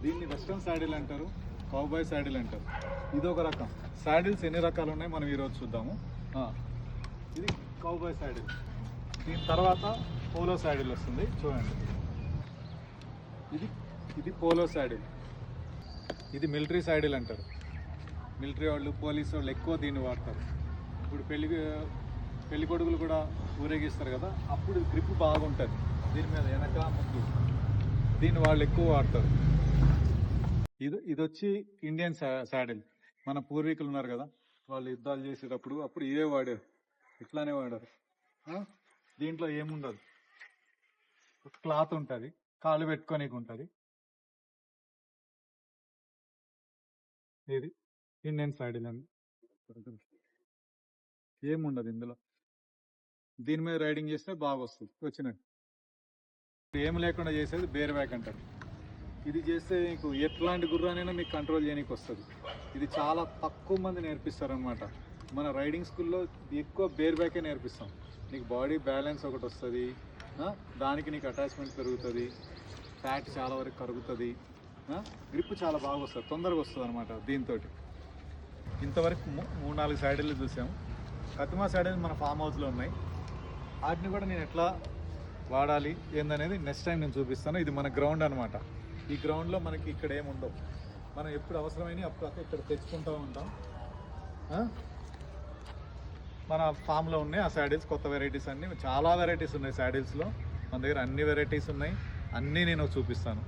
దీన్ని western saddle అంటారు, cowboy saddle అంటారు. ఇది ఒక రకం. శాడిల్స్ ఎన్ని రకాలు ఉన్నాయి మనం ఈరోజు చూద్దాము. ఇది కౌబాయ్ శాడిల్. దీని తర్వాత పోలో శాడిల్ వస్తుంది, చూడండి. ఇది పోలో శాడిల్. ఇది మిలిటరీ శాడిల్ అంటారు. మిలిటరీ వాళ్ళు, పోలీసు వాళ్ళు ఎక్కువ దీన్ని వాడతారు. ఇప్పుడు పెళ్లి కొడుకులు కూడా ఊరేగిస్తారు కదా, అప్పుడు గ్రిప్ బాగుంటుంది దీని మీద, వెనక ముందు. దీన్ని వాళ్ళు ఎక్కువ వాడతారు. ఇది వచ్చి ఇండియన్ శాడిల్. మన పూర్వీకులు ఉన్నారు కదా, వాళ్ళు యుద్ధాలు చేసేటప్పుడు అప్పుడు ఇదే వాడారు, ఇట్లానే వాడారు. దీంట్లో ఏముండదు, క్లాత్ ఉంటుంది, కాలు పెట్టుకోనికి ఉంటుంది. ఇది ఇండియన్ శాడిల్ అని ఏముండదు ఇందులో. దీని మీద రైడింగ్ చేస్తే బాగా వస్తుంది వచ్చినట్టు. ఏం లేకుండా చేసేది బేర్ బ్యాక్ అంటారు. ఇది చేస్తే మీకు ఎట్లాంటి గుర్రానైనా మీకు కంట్రోల్ చేయడానికి వస్తుంది. ఇది చాలా తక్కువ మంది నేర్పిస్తారు అనమాట. మన రైడింగ్ స్కూల్లో ఎక్కువ బేర్ బ్యాకే నేర్పిస్తాం. నీకు బాడీ బ్యాలెన్స్ ఒకటి వస్తుంది, దానికి నీకు అటాచ్మెంట్ పెరుగుతుంది, ఫ్యాట్ చాలా వరకు కరుగుతుంది, గ్రిప్ చాలా బాగా వస్తుంది, తొందరగా వస్తుంది అనమాట. దీంతో ఇంతవరకు 3-4 శాడిల్లు చూసాము. కతిమా శాడిల్ మన ఫామ్ హౌస్లో ఉన్నాయి. వాటిని కూడా నేను ఎట్లా వాడాలి ఏందనేది నెక్స్ట్ టైం నేను చూపిస్తాను. ఇది మన గ్రౌండ్ అనమాట. ఈ గ్రౌండ్లో మనకి ఇక్కడ ఏముండవు, మనం ఎప్పుడు అవసరమైన అప్పుడు ఇక్కడ తెచ్చుకుంటూ ఉంటాం. మన ఫామ్లో ఉన్నాయి ఆ శాడిల్స్, కొత్త వెరైటీస్ అన్నీ, చాలా వెరైటీస్ ఉన్నాయి శాడిల్స్లో. మన దగ్గర అన్ని వెరైటీస్ ఉన్నాయి, అన్నీ నేను చూపిస్తాను.